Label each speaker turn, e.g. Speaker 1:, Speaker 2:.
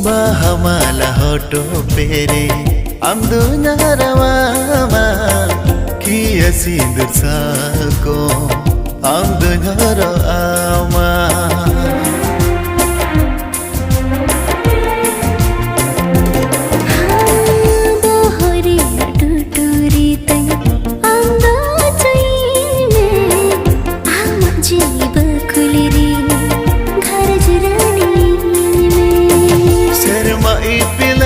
Speaker 1: Bahamala hoto pere amdu narawama kia sindur sako amdu narawama Serma ipil